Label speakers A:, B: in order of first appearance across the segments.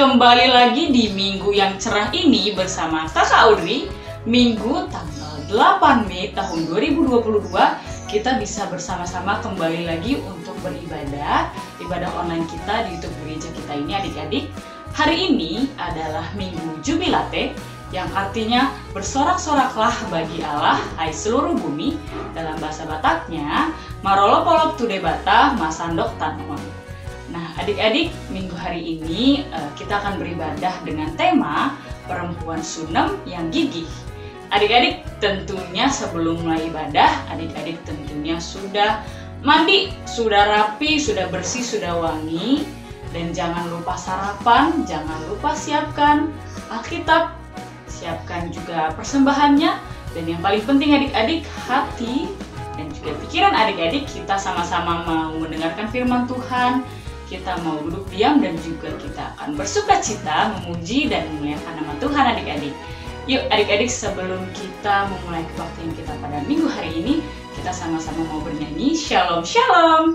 A: kembali lagi di minggu yang cerah ini bersama Kakak Audrey. Minggu tanggal 8 Mei tahun 2022 kita bisa bersama-sama kembali lagi untuk beribadah, ibadah online kita di YouTube gereja kita ini adik-adik. Hari ini adalah Minggu Jubilate yang artinya bersorak-soraklah bagi Allah, hai seluruh bumi. Dalam bahasa Bataknya, Marolo Polop Tude Bata Masandok Tanon. Nah, adik-adik, minggu hari ini kita akan beribadah dengan tema perempuan Sunem yang gigih. Adik-adik, tentunya sebelum mulai ibadah, adik-adik tentunya sudah mandi, sudah rapi, sudah bersih, sudah wangi. Dan jangan lupa sarapan, jangan lupa siapkan Alkitab, siapkan juga persembahannya. Dan yang paling penting adik-adik, hati dan juga pikiran adik-adik, kita sama-sama mau mendengarkan firman Tuhan. Kita mau duduk diam dan juga kita akan bersuka cita memuji dan memuliakan nama Tuhan adik-adik. Yuk adik-adik, sebelum kita memulai kebaktian kita pada minggu hari ini, kita sama-sama mau bernyanyi Shalom Shalom.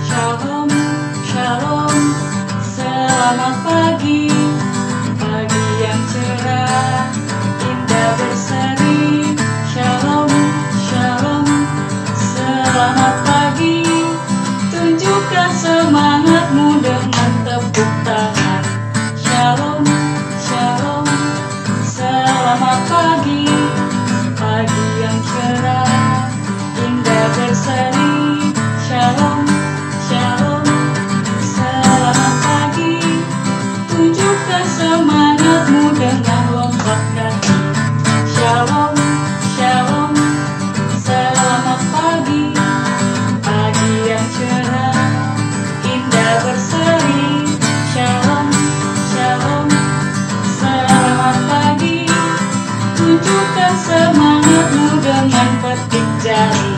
A: Shalom Shalom, selamat pagi. Yang cerah, indah berseri. Shalom, shalom, selamat pagi. Tunjukkan semangatmu dengan tepuk tangan. Shalom, shalom, selamat pagi. Pagi yang cerah, indah berseri. Shalom, shalom, selamat pagi. Tunjukkan semangatmu dengan lompat kaki. Shalom, shalom, selamat pagi. Pagi yang cerah, indah berseri. Shalom, shalom, selamat pagi. Tunjukkan semangatmu dengan petik jari.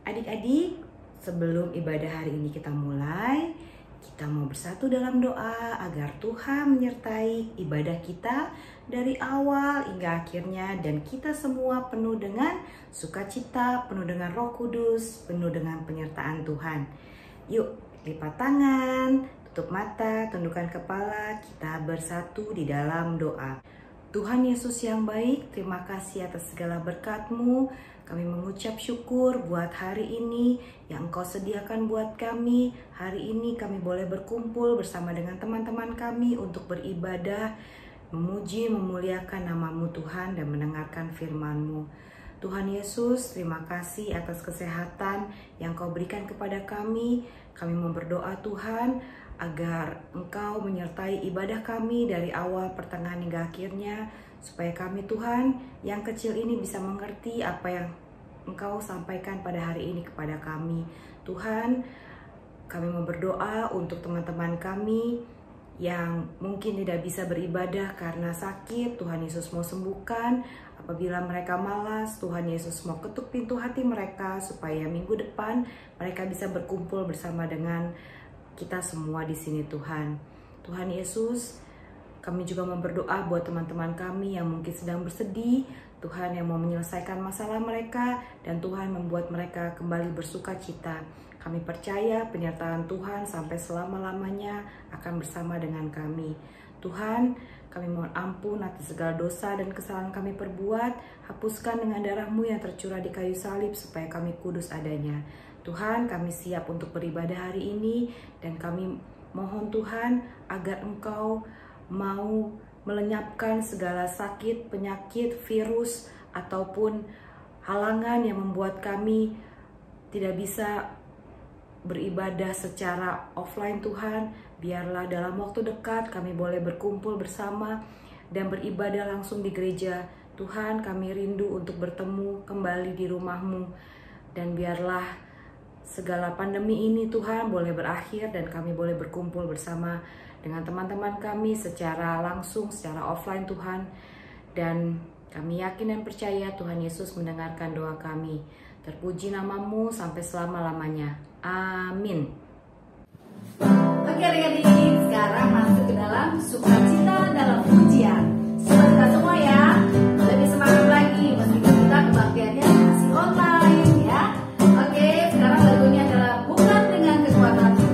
B: Adik-adik, sebelum ibadah hari ini kita mulai, kita mau bersatu dalam doa agar Tuhan menyertai ibadah kita dari awal hingga akhirnya, dan kita semua penuh dengan sukacita, penuh dengan Roh Kudus, penuh dengan penyertaan Tuhan. Yuk, lipat tangan, tutup mata, tundukkan kepala, kita bersatu di dalam doa. Tuhan Yesus yang baik, terima kasih atas segala berkat-Mu. Kami mengucap syukur buat hari ini yang Engkau sediakan buat kami. Hari ini kami boleh berkumpul bersama dengan teman-teman kami untuk beribadah, memuji, memuliakan nama-Mu Tuhan dan mendengarkan firman-Mu. Tuhan Yesus, terima kasih atas kesehatan yang Kau berikan kepada kami. Kami mau berdoa Tuhan agar Engkau menyertai ibadah kami dari awal, pertengahan hingga akhirnya, supaya kami Tuhan yang kecil ini bisa mengerti apa yang Engkau sampaikan pada hari ini kepada kami. Tuhan, kami mau berdoa untuk teman-teman kami yang mungkin tidak bisa beribadah karena sakit. Tuhan Yesus mau sembuhkan. Apabila mereka malas, Tuhan Yesus mau ketuk pintu hati mereka supaya minggu depan mereka bisa berkumpul bersama dengan kita semua di sini Tuhan. Tuhan Yesus, kami juga mau berdoa buat teman-teman kami yang mungkin sedang bersedih. Tuhan yang mau menyelesaikan masalah mereka dan Tuhan membuat mereka kembali bersuka cita. Kami percaya penyertaan Tuhan sampai selama-lamanya akan bersama dengan kami. Tuhan, kami mohon ampun atas segala dosa dan kesalahan kami perbuat. Hapuskan dengan darah-Mu yang tercurah di kayu salib supaya kami kudus adanya. Tuhan, kami siap untuk beribadah hari ini dan kami mohon Tuhan agar Engkau mau melenyapkan segala sakit, penyakit, virus, ataupun halangan yang membuat kami tidak bisa beribadah secara offline Tuhan. Biarlah dalam waktu dekat kami boleh berkumpul bersama dan beribadah langsung di gereja. Tuhan, kami rindu untuk bertemu kembali di rumah-Mu. Dan biarlah segala pandemi ini Tuhan boleh berakhir dan kami boleh berkumpul bersama dengan teman-teman kami secara langsung, secara offline Tuhan. Dan kami yakin dan percaya Tuhan Yesus mendengarkan doa kami. Terpuji namamu sampai selama-lamanya. Amin.
C: Oke adik-adik, sekarang masuk ke dalam sukacita dalam pujian. Selamat kita semua ya. Lebih semangat lagi meskipun kita kebaktiannya masih online ya. Oke, sekarang lagunya adalah Bukan Dengan Kekuatanku.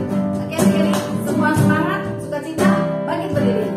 C: Oke adik-adik, semua semangat, sukacita, bangkit berdiri.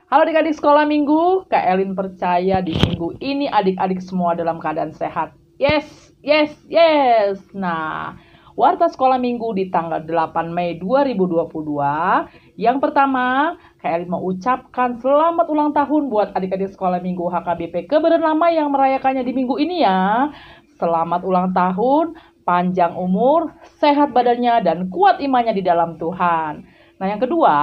A: Halo adik-adik sekolah minggu, Kak Elin percaya di minggu ini adik-adik semua dalam keadaan sehat. Yes, yes, yes. Nah, warta sekolah minggu di tanggal 8 Mei 2022. Yang pertama, Kak Elin mau ucapkan selamat ulang tahun buat adik-adik sekolah minggu HKBP Kebaran Lama yang merayakannya di minggu ini ya. Selamat ulang tahun, panjang umur, sehat badannya, dan kuat imannya di dalam Tuhan. Nah, yang kedua,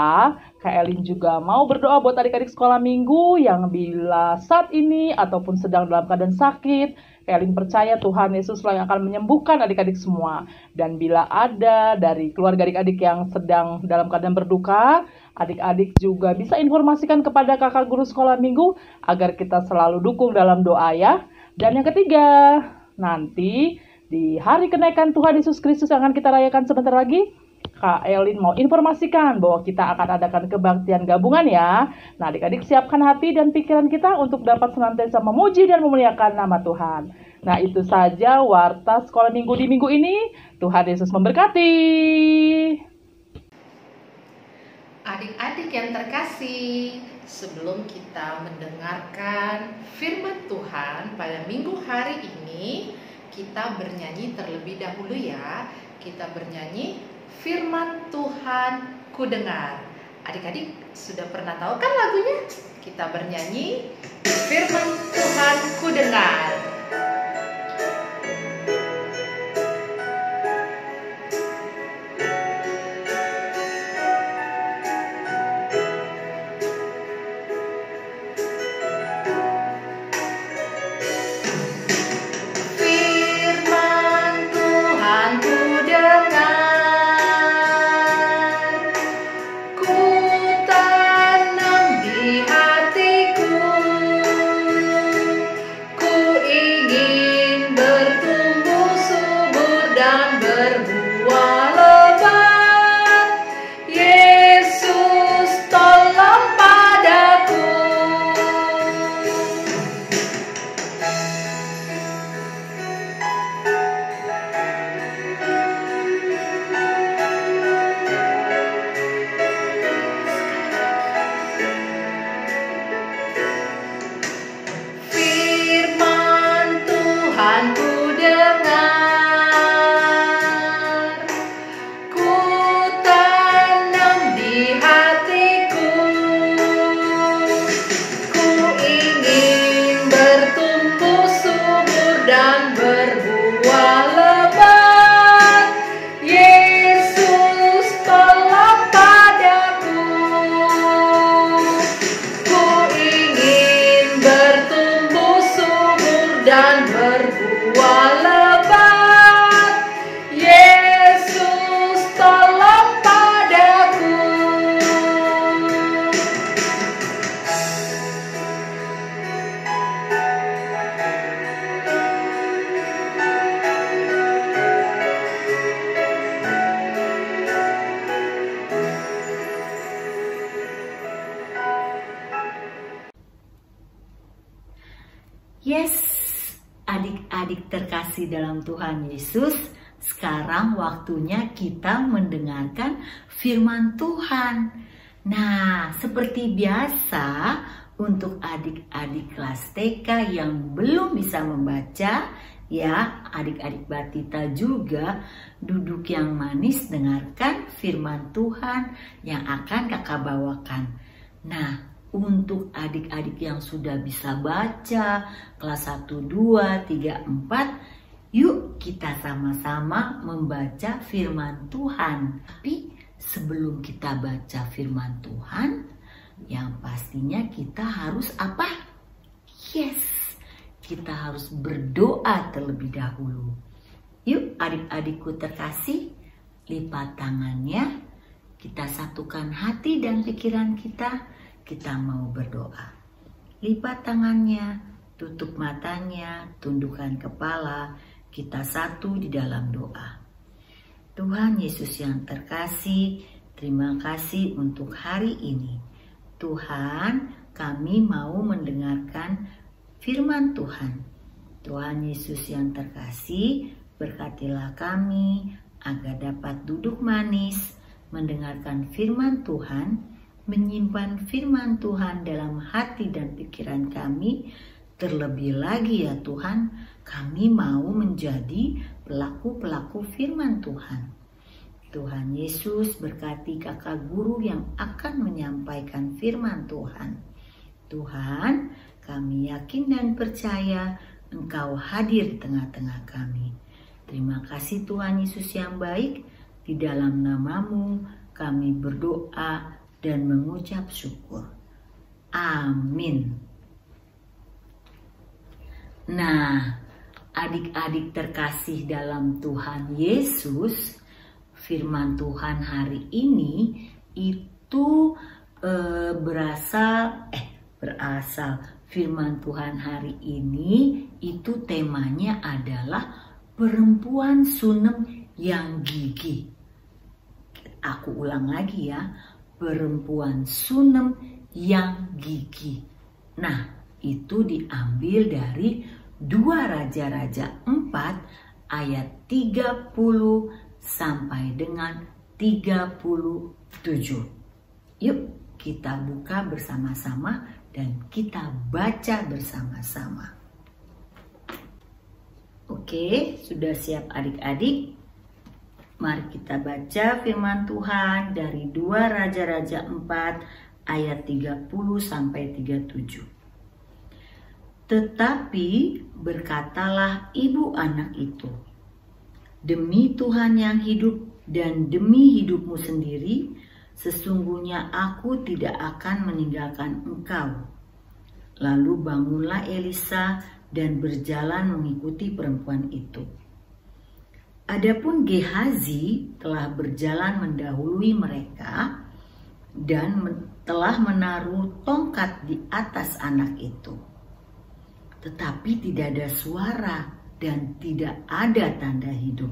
A: Kak Elin juga mau berdoa buat adik-adik sekolah minggu yang bila saat ini ataupun sedang dalam keadaan sakit. Kak Elin percaya Tuhan Yesus yang akan menyembuhkan adik-adik semua. Dan bila ada dari keluarga adik-adik yang sedang dalam keadaan berduka, adik-adik juga bisa informasikan kepada kakak guru sekolah minggu agar kita selalu dukung dalam doa ya. Dan yang ketiga, nanti di hari kenaikan Tuhan Yesus Kristus yang akan kita rayakan sebentar lagi, Kak Elin mau informasikan bahwa kita akan adakan kebaktian gabungan ya. Nah, adik-adik siapkan hati dan pikiran kita untuk dapat senantiasa memuji dan memuliakan nama Tuhan. Nah, itu saja warta sekolah minggu di minggu ini. Tuhan Yesus memberkati.
D: Adik-adik yang terkasih, sebelum kita mendengarkan firman Tuhan pada minggu hari ini, kita bernyanyi terlebih dahulu ya. Kita bernyanyi Firman Tuhan ku dengar. Adik-adik sudah pernah tahu kan lagunya? Kita bernyanyi Firman Tuhan ku dengar. berbuah lebat. Yesus tolong padaku. Firman Tuhan ku dengar, ku tanam di hatiku. Ku ingin bertumbuh subur dan berbuah lebat. Yesus tolong padaku. Ku ingin bertumbuh subur dan berbuah lebat. Yesus tolong padaku.
E: Yes, adik-adik terkasih dalam Tuhan Yesus, sekarang waktunya kita mendengarkan firman Tuhan. Nah, seperti biasa, untuk adik-adik kelas TK yang belum bisa membaca, ya, adik-adik Batita juga duduk yang manis dengarkan firman Tuhan yang akan kakak bawakan. Nah, untuk adik-adik yang sudah bisa baca kelas 1, 2, 3, 4, yuk kita sama-sama membaca firman Tuhan. Tapi sebelum kita baca firman Tuhan, yang pastinya kita harus apa? Yes, kita harus berdoa terlebih dahulu. Yuk adik-adikku terkasih, lipat tangannya, kita satukan hati dan pikiran kita. Kita mau berdoa. Lipat tangannya, tutup matanya, tundukkan kepala, kita satu di dalam doa. Tuhan Yesus yang terkasih, terima kasih untuk hari ini. Tuhan, kami mau mendengarkan firman Tuhan. Tuhan Yesus yang terkasih, berkatilah kami agar dapat duduk manis, mendengarkan firman Tuhan, menyimpan firman Tuhan dalam hati dan pikiran kami. Terlebih lagi ya Tuhan, kami mau menjadi pelaku-pelaku firman Tuhan. Tuhan Yesus berkati kakak guru yang akan menyampaikan firman Tuhan. Tuhan, kami yakin dan percaya Engkau hadir di tengah-tengah kami. Terima kasih Tuhan Yesus yang baik, di dalam nama-Mu kami berdoa dan mengucap syukur. Amin. Nah, adik-adik terkasih dalam Tuhan Yesus, firman Tuhan hari ini itu berasal firman Tuhan hari ini itu temanya adalah perempuan sunem yang gigih. Aku ulang lagi ya, perempuan sunem yang gigih. Nah, itu diambil dari 2 Raja-Raja 4 ayat 30 sampai dengan 37. Yuk kita buka bersama-sama dan kita baca bersama-sama. Oke, sudah siap adik-adik? Mari kita baca firman Tuhan dari 2 Raja-Raja 4 ayat 30 sampai 37. Tetapi berkatalah ibu anak itu, demi Tuhan yang hidup dan demi hidupmu sendiri, sesungguhnya aku tidak akan meninggalkan engkau. Lalu bangunlah Elisa dan berjalan mengikuti perempuan itu. Adapun Gehazi telah berjalan mendahului mereka dan telah menaruh tongkat di atas anak itu. Tetapi tidak ada suara dan tidak ada tanda hidup.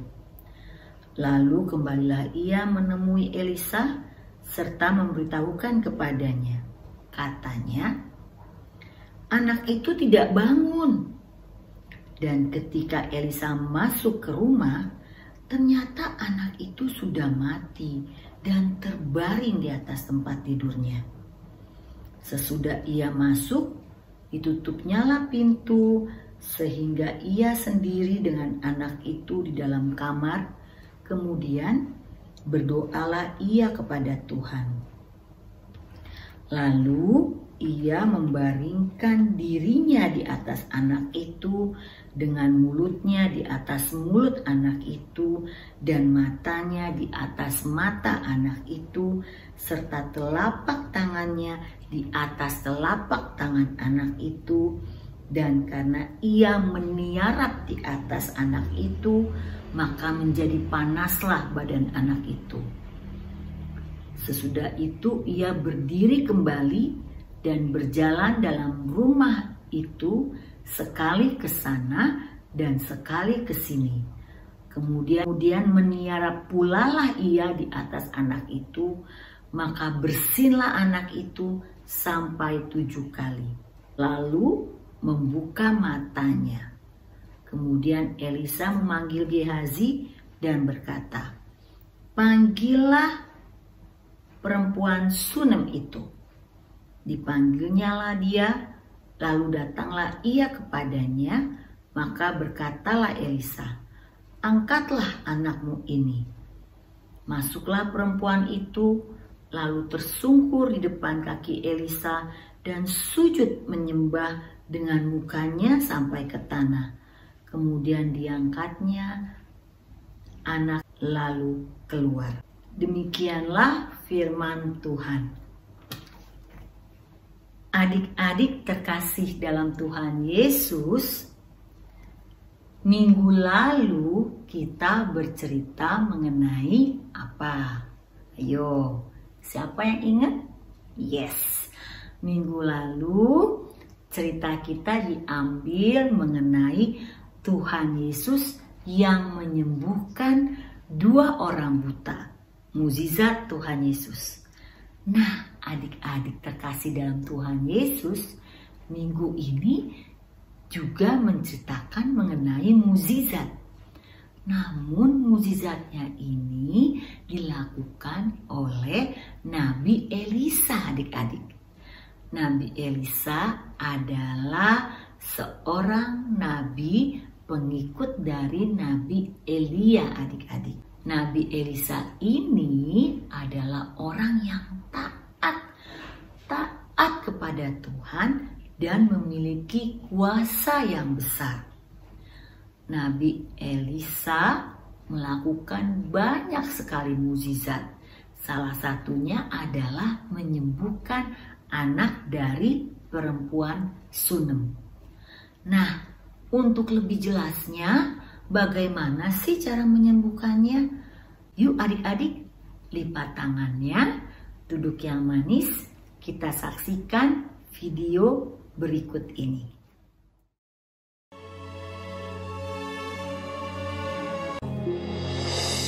E: Lalu kembalilah ia menemui Elisa serta memberitahukan kepadanya. Katanya, anak itu tidak bangun. Dan ketika Elisa masuk ke rumah, ternyata anak itu sudah mati dan terbaring di atas tempat tidurnya. Sesudah ia masuk, ditutupnyalah pintu sehingga ia sendiri dengan anak itu di dalam kamar. Kemudian berdoalah ia kepada Tuhan. Lalu ia membaringkan dirinya di atas anak itu dengan mulutnya di atas mulut anak itu dan matanya di atas mata anak itu serta telapak tangannya di atas telapak tangan anak itu. Dan karena ia meniarap di atas anak itu, maka menjadi panaslah badan anak itu. Sesudah itu ia berdiri kembali dan berjalan dalam rumah itu, sekali ke sana dan sekali ke sini. Kemudian meniarap pulalah ia di atas anak itu, maka bersinlah anak itu sampai 7 kali. Lalu membuka matanya. Kemudian Elisa memanggil Gehazi dan berkata, panggillah perempuan Sunem itu. Dipanggilnyalah dia, lalu datanglah ia kepadanya, maka berkatalah Elisa, angkatlah anakmu ini. Masuklah perempuan itu, lalu tersungkur di depan kaki Elisa dan sujud menyembah dengan mukanya sampai ke tanah. Kemudian diangkatnya anak lalu keluar. Demikianlah firman Tuhan. Adik-adik terkasih dalam Tuhan Yesus, minggu lalu kita bercerita mengenai apa? Ayo, siapa yang ingat? Yes, minggu lalu cerita kita diambil mengenai Tuhan Yesus yang menyembuhkan 2 orang buta. Mukjizat Tuhan Yesus. Nah, adik-adik terkasih dalam Tuhan Yesus, minggu ini juga menceritakan mengenai mukjizat. Namun mukjizatnya ini dilakukan oleh Nabi Elisa, adik-adik. Nabi Elisa adalah seorang nabi pengikut dari Nabi Elia, adik-adik. Nabi Elisa ini adalah orang yang taat kepada Tuhan dan memiliki kuasa yang besar. Nabi Elisa melakukan banyak sekali mukjizat. Salah satunya adalah menyembuhkan anak dari perempuan Sunem. Nah, untuk lebih jelasnya, bagaimana sih cara menyembuhkannya? Yuk adik-adik, lipat tangannya, duduk yang manis, kita saksikan video berikut ini.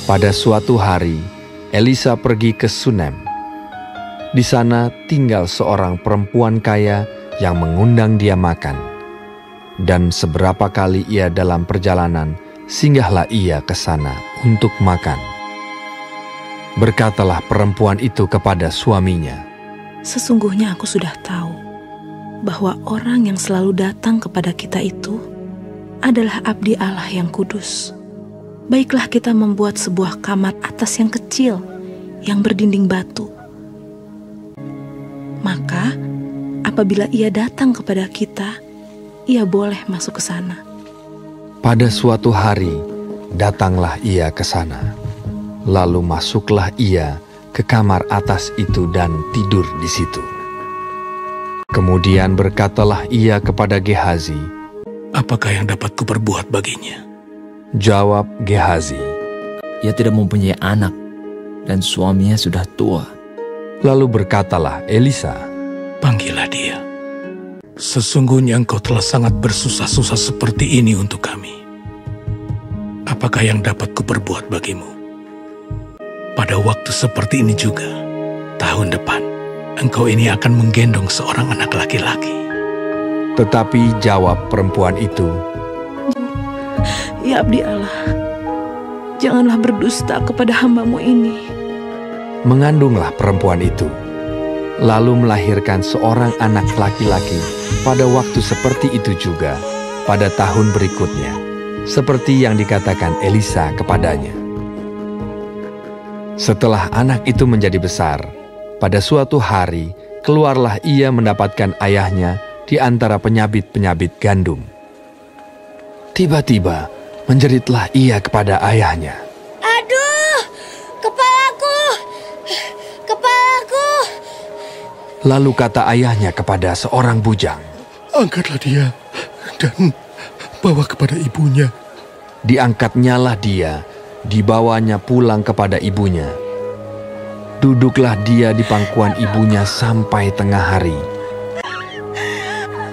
F: Pada suatu hari, Elisa pergi ke Sunem. Di sana tinggal seorang perempuan kaya yang mengundang dia makan. Dan seberapa kali ia dalam perjalanan, singgahlah ia ke sana untuk makan. Berkatalah perempuan itu kepada suaminya,
G: sesungguhnya aku sudah tahu bahwa orang yang selalu datang kepada kita itu adalah abdi Allah yang kudus. Baiklah kita membuat sebuah kamar atas yang kecil, yang berdinding batu. Maka, apabila ia datang kepada kita, ia boleh masuk ke sana.
F: Pada suatu hari, datanglah ia ke sana. Lalu masuklah ia ke kamar atas itu dan tidur di situ. Kemudian berkatalah ia kepada Gehazi,
H: apakah yang dapat kuperbuat baginya?
F: Jawab Gehazi,
I: ia tidak mempunyai anak dan suaminya sudah tua.
F: Lalu berkatalah Elisa,
H: panggillah dia. Sesungguhnya engkau telah sangat bersusah-susah seperti ini untuk kami. Apakah yang dapat kuperbuat bagimu? pada waktu seperti ini juga, tahun depan, engkau ini akan menggendong seorang anak laki-laki.
F: Tetapi jawab perempuan itu,
G: Ya abdi Allah, janganlah berdusta kepada hamba-Mu ini.
F: Mengandunglah perempuan itu, lalu melahirkan seorang anak laki-laki pada waktu seperti itu juga, pada tahun berikutnya, seperti yang dikatakan Elisa kepadanya. Setelah anak itu menjadi besar, pada suatu hari keluarlah ia mendapatkan ayahnya di antara penyabit-penyabit gandum. Tiba-tiba menjeritlah ia kepada ayahnya.
J: Aduh, kepalaku, kepalaku.
F: Lalu kata ayahnya kepada seorang bujang,
H: Angkatlah dia dan bawa kepada ibunya.
F: Diangkatnyalah dia, dibawanya pulang kepada ibunya. Duduklah dia di pangkuan ibunya sampai tengah hari.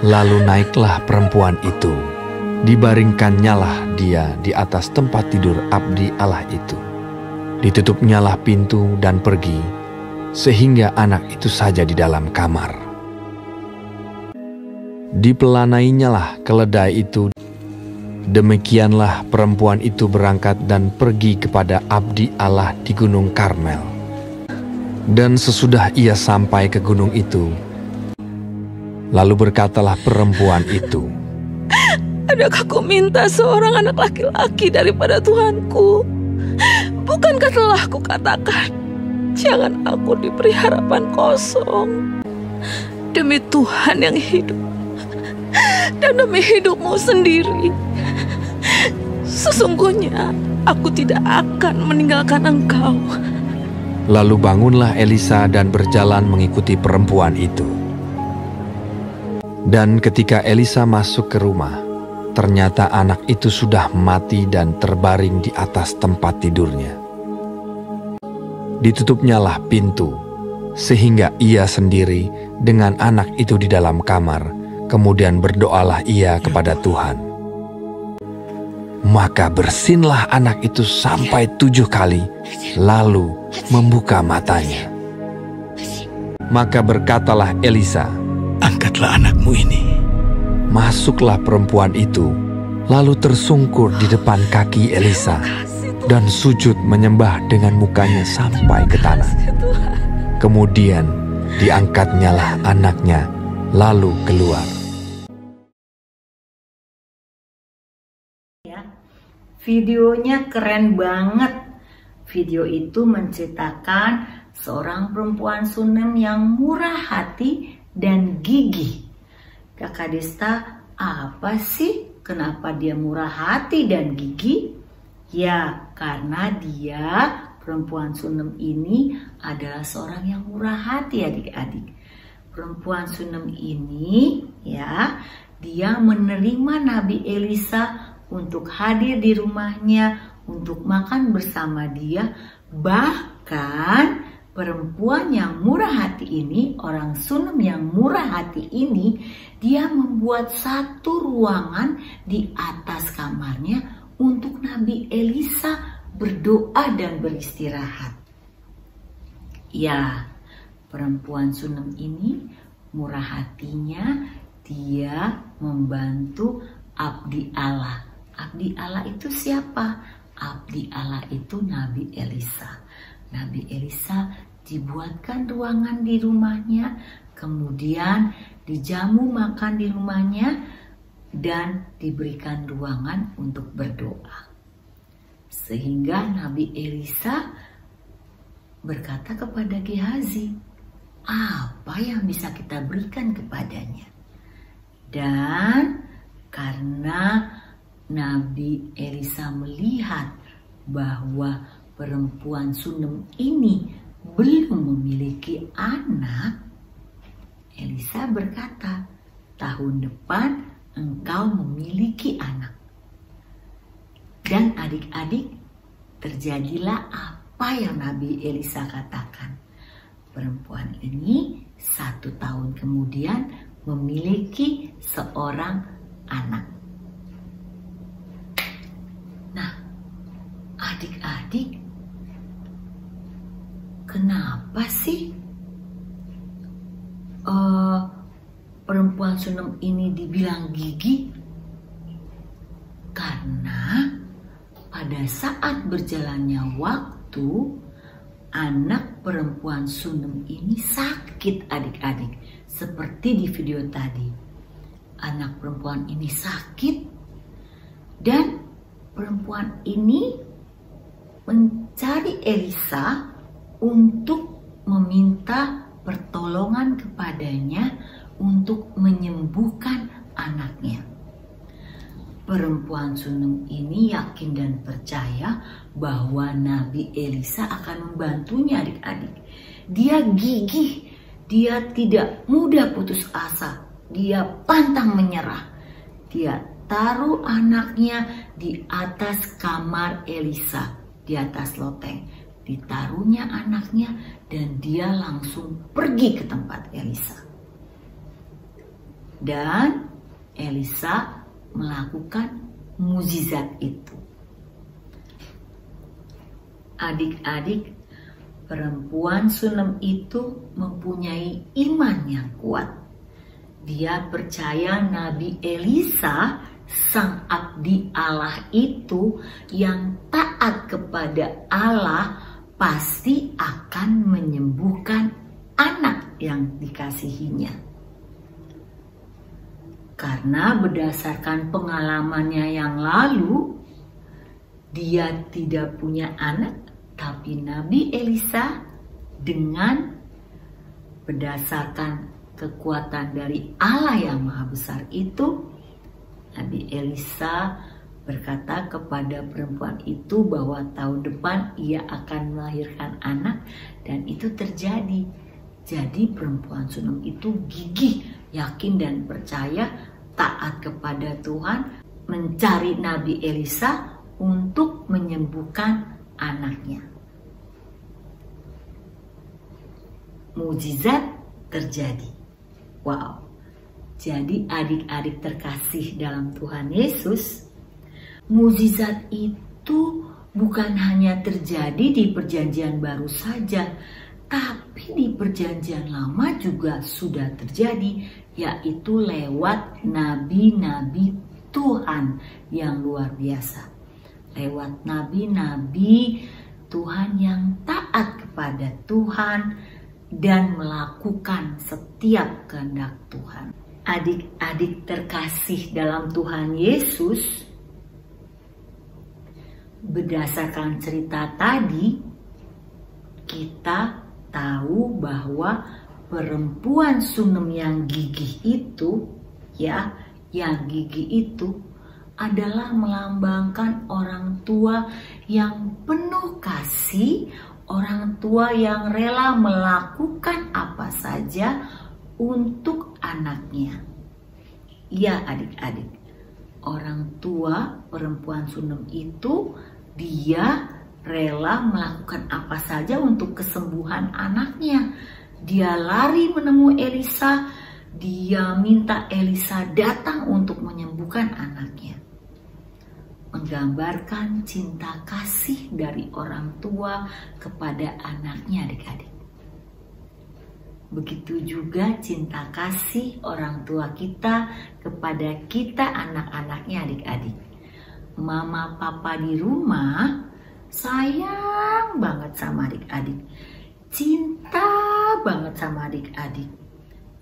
F: Lalu naiklah perempuan itu, dibaringkannyalah dia di atas tempat tidur abdi Allah itu. Ditutupnyalah pintu dan pergi, sehingga anak itu saja di dalam kamar. Dipelanainyalah keledai itu. Demikianlah perempuan itu berangkat dan pergi kepada abdi Allah di Gunung Karmel. Dan sesudah ia sampai ke gunung itu, lalu berkatalah perempuan itu,
G: Adakah kau minta seorang anak laki-laki daripada Tuhanku? Bukankah telah kukatakan, jangan aku diberi harapan kosong? Demi Tuhan yang hidup, dan demi hidupmu sendiri, sesungguhnya aku tidak akan meninggalkan engkau.
F: Lalu bangunlah Elisa dan berjalan mengikuti perempuan itu. Dan ketika Elisa masuk ke rumah, ternyata anak itu sudah mati dan terbaring di atas tempat tidurnya. Ditutupnyalah pintu, sehingga ia sendiri dengan anak itu di dalam kamar. Kemudian berdoalah ia kepada Tuhan. Maka bersinlah anak itu sampai 7 kali, lalu membuka matanya. Maka berkatalah Elisa,
H: Angkatlah anakmu ini.
F: Masuklah perempuan itu, lalu tersungkur di depan kaki Elisa, dan sujud menyembah dengan mukanya sampai ke tanah. Kemudian diangkatnyalah anaknya, lalu keluar.
E: Videonya keren banget. Video itu menceritakan seorang perempuan Sunem yang murah hati dan gigih. Kakak Desta, apa sih kenapa dia murah hati dan gigih? Ya, karena dia perempuan Sunem ini adalah seorang yang murah hati, adik-adik. Perempuan Sunem ini ya, dia menerima Nabi Elisa untuk hadir di rumahnya, untuk makan bersama dia. Bahkan perempuan yang murah hati ini, orang Sunem yang murah hati ini, dia membuat satu ruangan di atas kamarnya untuk Nabi Elisa berdoa dan beristirahat. Ya, perempuan Sunem ini murah hatinya, dia membantu abdi Allah. Abdi Allah itu siapa? Abdi Allah itu Nabi Elisa. Nabi Elisa dibuatkan ruangan di rumahnya, kemudian dijamu makan di rumahnya, dan diberikan ruangan untuk berdoa. Sehingga Nabi Elisa berkata kepada Gehazi, apa yang bisa kita berikan kepadanya? Dan karena Nabi Elisa melihat bahwa perempuan Sunem ini belum memiliki anak, Elisa berkata, tahun depan engkau memiliki anak. Dan adik-adik, terjadilah apa yang Nabi Elisa katakan. Perempuan ini 1 tahun kemudian memiliki seorang anak. Nah, adik-adik, kenapa sih perempuan Sunem ini dibilang gigih? Karena pada saat berjalannya waktu, anak perempuan Sunem ini sakit adik-adik. Seperti di video tadi, anak perempuan ini sakit dan perempuan ini mencari Elisa untuk meminta pertolongan kepadanya untuk menyembuhkan anaknya. Perempuan Sunem ini yakin dan percaya bahwa Nabi Elisa akan membantunya adik-adik. Dia gigih, dia tidak mudah putus asa, dia pantang menyerah. Dia taruh anaknya di atas kamar Elisa, di atas loteng. Ditaruhnya anaknya dan dia langsung pergi ke tempat Elisa. Dan Elisa melakukan mukjizat itu. Adik-adik, perempuan Sunem itu mempunyai iman yang kuat. Dia percaya Nabi Elisa, sang abdi Allah itu yang taat kepada Allah, pasti akan menyembuhkan anak yang dikasihinya. Karena berdasarkan pengalamannya yang lalu, dia tidak punya anak, tapi Nabi Elisa dengan berdasarkan kekuatan dari Allah yang Maha Besar itu, Nabi Elisa berkata kepada perempuan itu bahwa tahun depan ia akan melahirkan anak, dan itu terjadi. Jadi perempuan Sunem itu gigih, yakin dan percaya, taat kepada Tuhan, mencari Nabi Elisa untuk menyembuhkan anaknya. Mukjizat terjadi. Wow. Jadi adik-adik terkasih dalam Tuhan Yesus, mukjizat itu bukan hanya terjadi di Perjanjian Baru saja, tapi di Perjanjian Lama juga sudah terjadi, yaitu lewat nabi-nabi Tuhan yang luar biasa. Lewat nabi-nabi Tuhan yang taat kepada Tuhan dan melakukan setiap kehendak Tuhan. Adik-adik terkasih dalam Tuhan Yesus, berdasarkan cerita tadi, kita tahu bahwa perempuan Sunem yang gigih itu, yang gigih itu adalah melambangkan orang tua yang penuh kasih, orang tua yang rela melakukan apa saja untuk anaknya. Ya adik-adik, orang tua perempuan Sunem itu dia rela melakukan apa saja untuk kesembuhan anaknya. Dia lari menemui Elisa, dia minta Elisa datang untuk menyembuhkan anaknya. Menggambarkan cinta kasih dari orang tua kepada anaknya adik-adik. Begitu juga cinta kasih orang tua kita kepada kita anak-anaknya adik-adik. Mama papa di rumah sayang banget sama adik-adik, cinta banget sama adik-adik.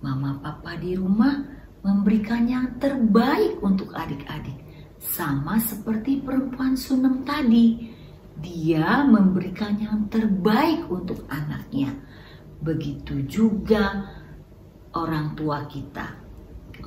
E: Mama papa di rumah memberikan yang terbaik untuk adik-adik. Sama seperti perempuan Sunem tadi, dia memberikan yang terbaik untuk anaknya. Begitu juga orang tua kita.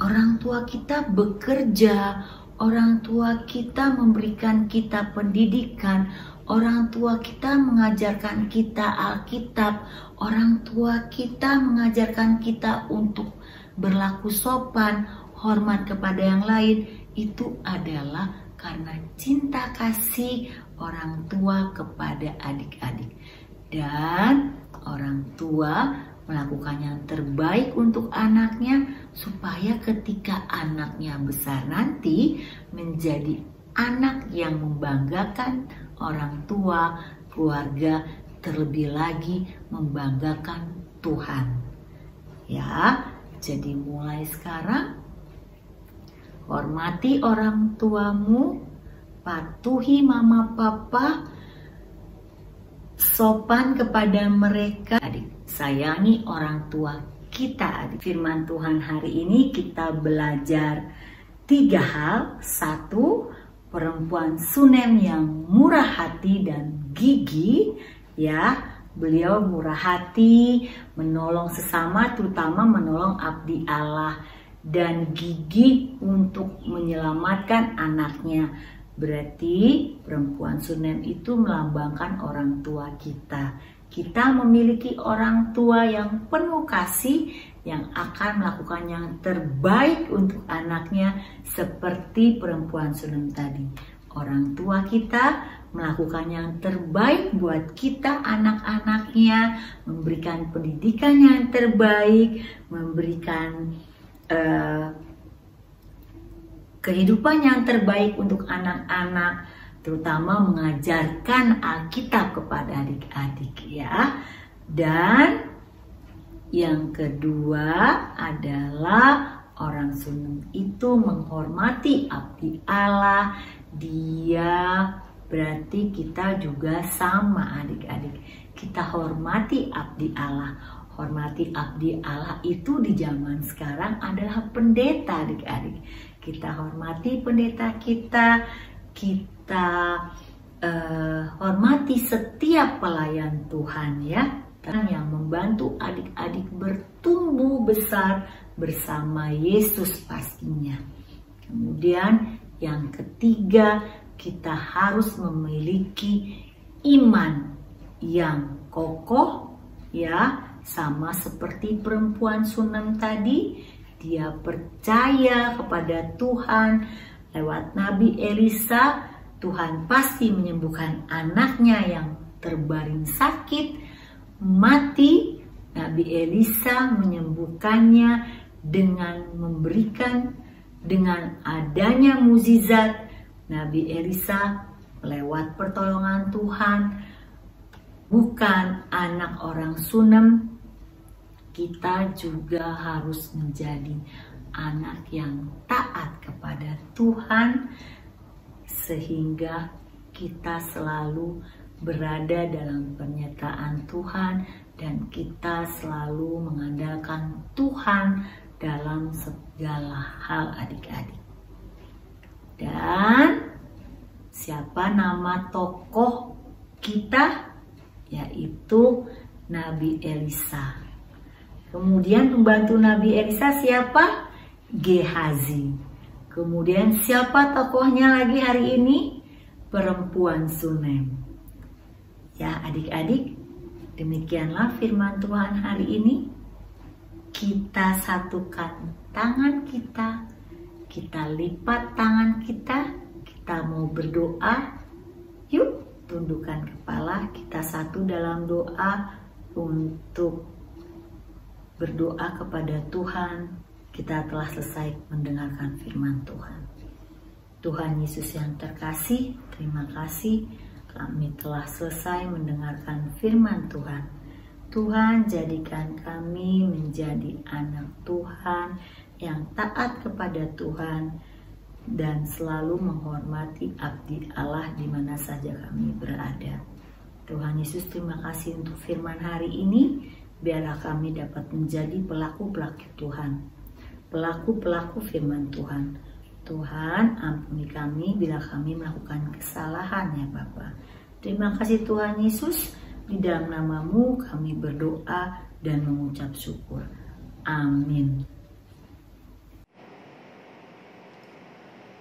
E: Orang tua kita bekerja, orang tua kita memberikan kita pendidikan, orang tua kita mengajarkan kita Alkitab, orang tua kita mengajarkan kita untuk berlaku sopan, hormat kepada yang lain. Itu adalah karena cinta kasih orang tua kepada adik-adik. Dan orang tua melakukan yang terbaik untuk anaknya supaya ketika anaknya besar nanti menjadi anak yang membanggakan orang tua, keluarga, terlebih lagi membanggakan Tuhan. Ya, jadi mulai sekarang hormati orang tuamu, patuhi mama papa, sopan kepada mereka. Adik, sayangi orang tua kita. Adik, firman Tuhan hari ini kita belajar 3 hal. 1, perempuan Sunem yang murah hati dan gigih. Ya, beliau murah hati, menolong sesama, terutama menolong abdi Allah, dan gigih untuk menyelamatkan anaknya. Berarti perempuan Sunem itu melambangkan orang tua kita. Kita memiliki orang tua yang penuh kasih, yang akan melakukan yang terbaik untuk anaknya, seperti perempuan Sunem tadi. Orang tua kita melakukan yang terbaik buat kita anak-anaknya, memberikan pendidikan yang terbaik, memberikan kehidupan yang terbaik untuk anak-anak, terutama mengajarkan Alkitab kepada adik-adik ya. Dan yang kedua adalah orang Sunem itu menghormati abdi Allah. Dia berarti kita juga sama adik-adik. Kita hormati abdi Allah. Hormati abdi Allah itu di zaman sekarang adalah pendeta adik-adik. Kita hormati pendeta kita. Kita hormati setiap pelayan Tuhan ya. Yang membantu adik-adik bertumbuh besar bersama Yesus pastinya. Kemudian yang ketiga, kita harus memiliki iman yang kokoh ya, sama seperti perempuan Sunem tadi. Dia percaya kepada Tuhan lewat Nabi Elisa. Tuhan pasti menyembuhkan anaknya yang terbaring sakit, mati. Nabi Elisa menyembuhkannya dengan memberikan, dengan adanya mukjizat Nabi Elisa lewat pertolongan Tuhan. Bukan anak orang Sunem, kita juga harus menjadi anak yang taat kepada Tuhan, sehingga kita selalu berada dalam penyertaan Tuhan dan kita selalu mengandalkan Tuhan dalam segala hal adik-adik. Dan siapa nama tokoh kita? Yaitu Nabi Elisa. Kemudian pembantu Nabi Elisa siapa? Gehazi. Kemudian siapa tokohnya lagi hari ini? Perempuan Sunem. Ya adik-adik, demikianlah firman Tuhan hari ini. Kita satukan tangan kita, kita lipat tangan kita, kita mau berdoa. Yuk, tundukkan kepala, kita satu dalam doa untuk berdoa kepada Tuhan. Kita telah selesai mendengarkan firman Tuhan. Tuhan Yesus yang terkasih, terima kasih kami telah selesai mendengarkan firman Tuhan. Tuhan, jadikan kami menjadi anak Tuhan yang taat kepada Tuhan dan selalu menghormati abdi Allah di mana saja kami berada. Tuhan Yesus, terima kasih untuk firman hari ini. Biarlah kami dapat menjadi pelaku-pelaku Tuhan, pelaku-pelaku firman Tuhan. Tuhan, ampuni kami bila kami melakukan kesalahan ya Bapa. Terima kasih Tuhan Yesus. Di dalam namamu kami berdoa dan mengucap syukur. Amin.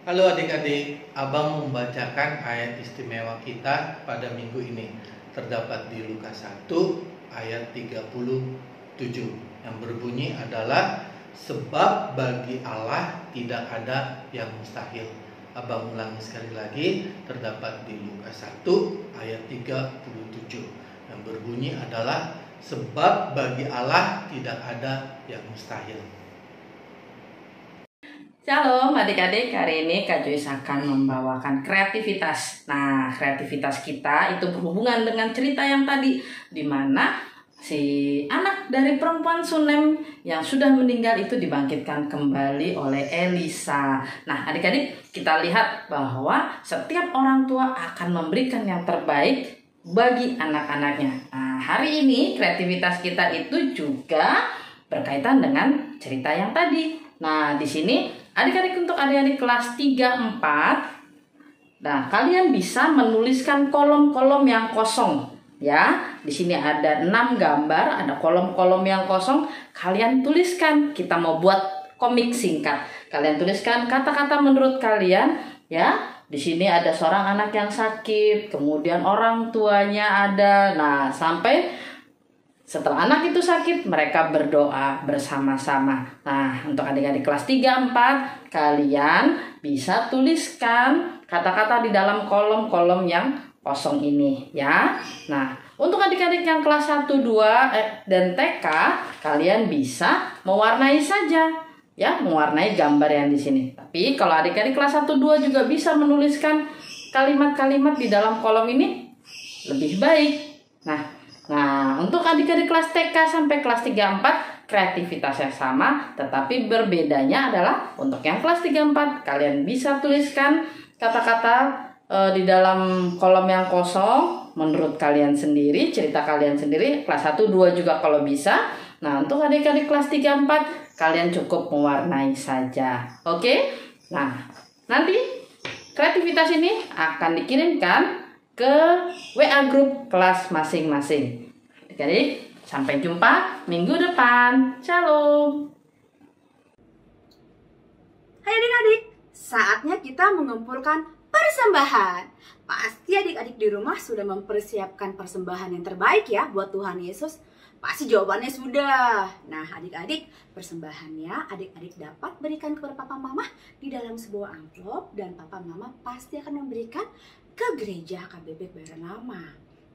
K: Halo adik-adik, Abang membacakan ayat istimewa kita pada minggu ini. Terdapat di Lukas 1 ayat 37 yang berbunyi adalah sebab bagi Allah tidak ada yang mustahil. Abang ulangi sekali lagi, terdapat di Lukas 1 ayat 37 yang berbunyi adalah sebab bagi Allah tidak ada yang mustahil.
L: Shalom adik-adik, hari ini Kak Joyce akan membawakan kreativitas. Nah, kreativitas kita itu berhubungan dengan cerita yang tadi, di mana si anak dari perempuan Sunem yang sudah meninggal itu dibangkitkan kembali oleh Elisa. Nah, adik-adik, kita lihat bahwa setiap orang tua akan memberikan yang terbaik bagi anak-anaknya. Nah, hari ini kreativitas kita itu juga berkaitan dengan cerita yang tadi. Nah, di sini adik-adik, untuk adik-adik kelas 3, 4, nah, kalian bisa menuliskan kolom-kolom yang kosong. Ya, di sini ada 6 gambar, ada kolom-kolom yang kosong. Kalian tuliskan, kita mau buat komik singkat. Kalian tuliskan kata-kata menurut kalian, ya. Di sini ada seorang anak yang sakit, kemudian orang tuanya ada. Nah, sampai setelah anak itu sakit, mereka berdoa bersama-sama. Nah, untuk adik-adik kelas 3, 4, kalian bisa tuliskan kata-kata di dalam kolom-kolom yang kosong ini, ya. Nah, untuk adik-adik yang kelas 1, 2, dan TK, kalian bisa mewarnai saja, ya, mewarnai gambar yang di sini. Tapi kalau adik-adik kelas 1, 2 juga bisa menuliskan kalimat-kalimat di dalam kolom ini, lebih baik. Nah, untuk adik-adik kelas TK sampai kelas 3, 4, kreativitasnya sama, tetapi berbedanya adalah untuk yang kelas 3, 4, kalian bisa tuliskan kata-kata di dalam kolom yang kosong menurut kalian sendiri, cerita kalian sendiri. Kelas 1, 2 juga kalau bisa. Nah, untuk adik-adik kelas 3, 4, kalian cukup mewarnai saja. Oke? Nah, nanti kreativitas ini akan dikirimkan ke WA grup kelas masing-masing. Adik-adik, sampai jumpa minggu depan. Shalom.
C: Hai adik-adik, saatnya kita mengumpulkan persembahan. Pasti adik-adik di rumah sudah mempersiapkan persembahan yang terbaik ya buat Tuhan Yesus. Pasti jawabannya sudah. Nah, adik-adik, persembahannya adik-adik dapat berikan kepada papa mama di dalam sebuah amplop, dan papa mama pasti akan memberikan ke gereja KBP Baranama.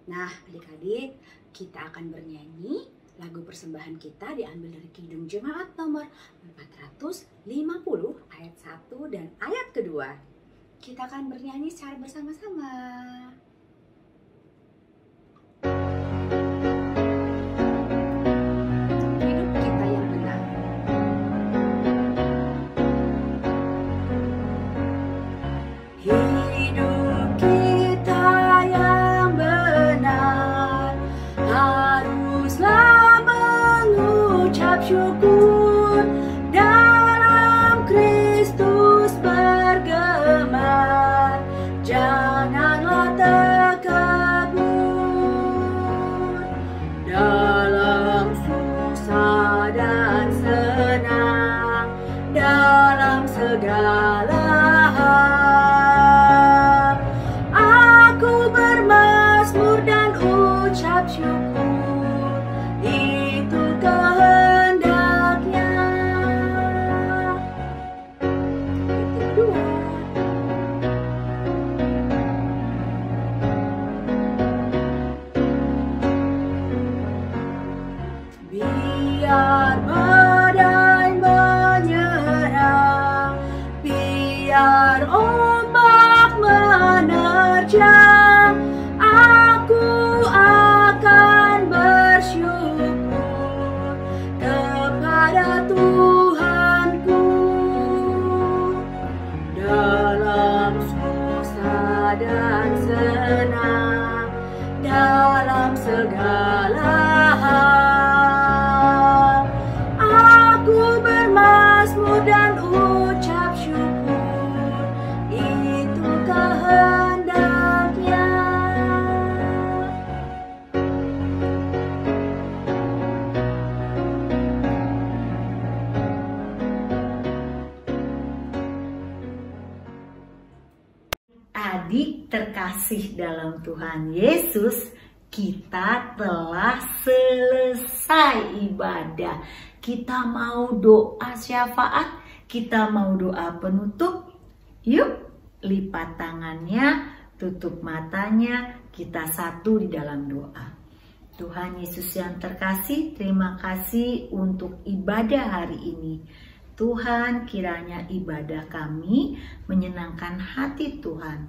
C: Nah, adik-adik, kita akan bernyanyi lagu persembahan kita diambil dari Kidung Jemaat nomor 450 ayat 1 dan ayat kedua. Kita akan bernyanyi secara bersama-sama. Hidup kita yang benar. Hidup kita yang benar haruslah mengucap syukur dalam Kristus bergema. Janganlah terkebun dalam susah dan senang, dalam segala hal. Aku bermazmur dan ucap syukur, itu kehendaknya. Itu kedua. Biar badai menyerang, biar ombak menerjang, aku akan bersyukur kepada Tuhanku. Dalam susah dan senang, dalam segala hal, aku bermazmur dan ucap syukur, itu kehendaknya.
E: Adik terkasih dalam Tuhan Yesus, kita telah selesai ibadah. Kita mau doa syafaat, kita mau doa penutup. Yuk, lipat tangannya, tutup matanya, kita satu di dalam doa. Tuhan Yesus yang terkasih, terima kasih untuk ibadah hari ini. Tuhan, kiranya ibadah kami menyenangkan hati Tuhan.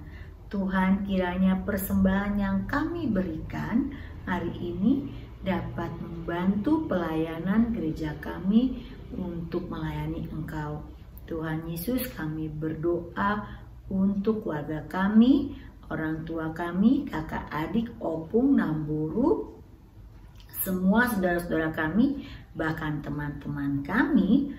E: Tuhan, kiranya persembahan yang kami berikan hari ini dapat membantu pelayanan gereja kami untuk melayani Engkau. Tuhan Yesus, kami berdoa untuk keluarga kami, orang tua kami, kakak adik, opung, namburu, semua saudara-saudara kami, bahkan teman-teman kami,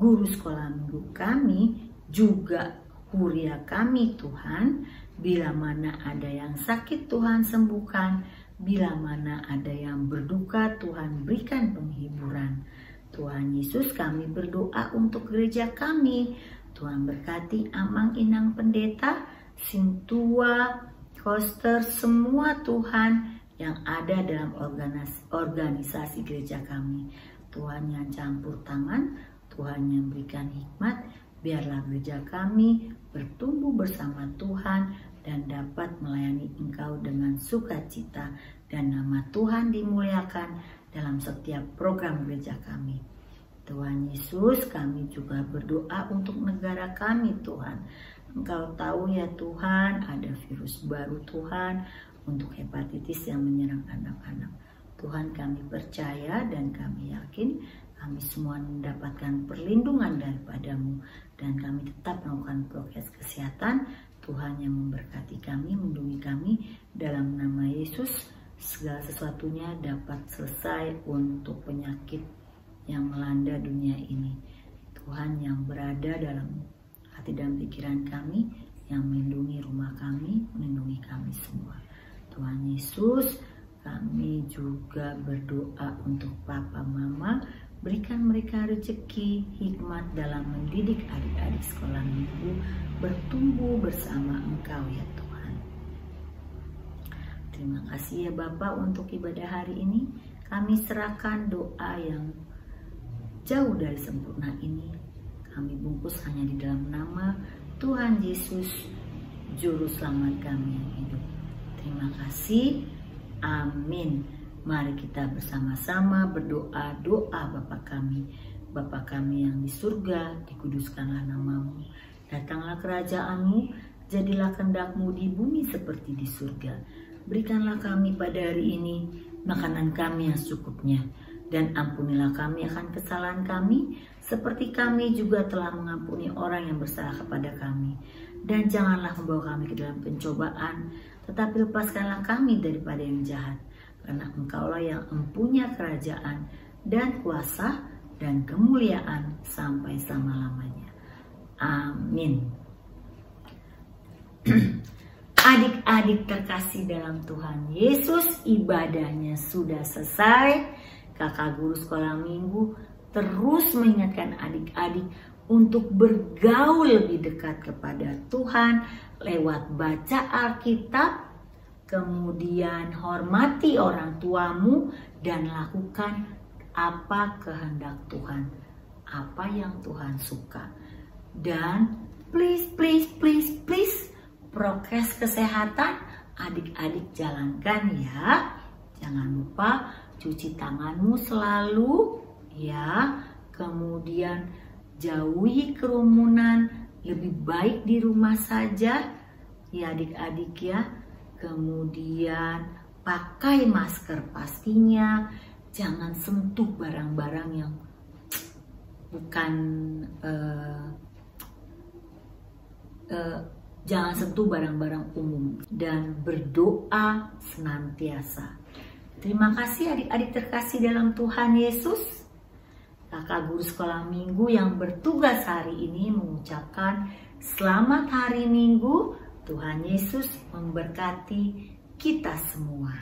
E: guru sekolah minggu kami, juga kuria kami Tuhan. Bila mana ada yang sakit Tuhan sembuhkan, bila mana ada yang berduka Tuhan berikan penghiburan. Tuhan Yesus, kami berdoa untuk gereja kami. Tuhan berkati Amang Inang Pendeta, Sintua, Koster, semua Tuhan yang ada dalam organisasi gereja kami. Tuhan yang campur tangan, Tuhan yang berikan hikmat, biarlah gereja kami bertumbuh bersama Tuhan dan dapat melayani Engkau dengan sukacita, dan nama Tuhan dimuliakan dalam setiap program gereja kami. Tuhan Yesus, kami juga berdoa untuk negara kami Tuhan. Engkau tahu ya Tuhan, ada virus baru Tuhan untuk hepatitis yang menyerang anak-anak. Tuhan, kami percaya dan kami yakin kami semua mendapatkan perlindungan daripada-Mu, dan kami tetap melakukan prokes kesehatan. Tuhan yang memberkati kami, melindungi kami, dalam nama Yesus segala sesuatunya dapat selesai untuk penyakit yang melanda dunia ini. Tuhan yang berada dalam hati dan pikiran kami, yang melindungi rumah kami, melindungi kami semua. Tuhan Yesus, kami juga berdoa untuk Papa Mama, berikan mereka rezeki, hikmat dalam mendidik adik-adik sekolah minggu, bertumbuh bersama Engkau ya Tuhan. Terima kasih ya Bapa untuk ibadah hari ini. Kami serahkan doa yang jauh dari sempurna ini. Kami bungkus hanya di dalam nama Tuhan Yesus, Juru Selamat kami yang hidup. Terima kasih. Amin. Mari kita bersama-sama berdoa doa Bapa kami. Bapa kami yang di surga, dikuduskanlah nama-Mu. Datanglah kerajaan-Mu, jadilah kehendak-Mu di bumi seperti di surga. Berikanlah kami pada hari ini makanan kami yang secukupnya, dan ampunilah kami akan kesalahan kami, seperti kami juga telah mengampuni orang yang bersalah kepada kami. Dan janganlah membawa kami ke dalam pencobaan, tetapi lepaskanlah kami daripada yang jahat. Karena Engkaulah yang mempunyai kerajaan dan kuasa dan kemuliaan sampai selama-lamanya. Amin. Adik-adik terkasih dalam Tuhan Yesus, ibadahnya sudah selesai. Kakak guru sekolah minggu terus mengingatkan adik-adik untuk bergaul lebih dekat kepada Tuhan lewat baca Alkitab, kemudian hormati orang tuamu, dan lakukan apa kehendak Tuhan, apa yang Tuhan suka. Dan please prokes kesehatan adik-adik jalankan ya. Jangan lupa cuci tanganmu selalu ya. Kemudian jauhi kerumunan, lebih baik di rumah saja ya adik-adik ya. Kemudian pakai masker pastinya, jangan sentuh barang-barang yang bukan jangan sentuh barang-barang umum, dan berdoa senantiasa. Terima kasih adik-adik terkasih dalam Tuhan Yesus. Kakak guru sekolah minggu yang bertugas hari ini mengucapkan selamat hari Minggu. Tuhan Yesus memberkati kita semua.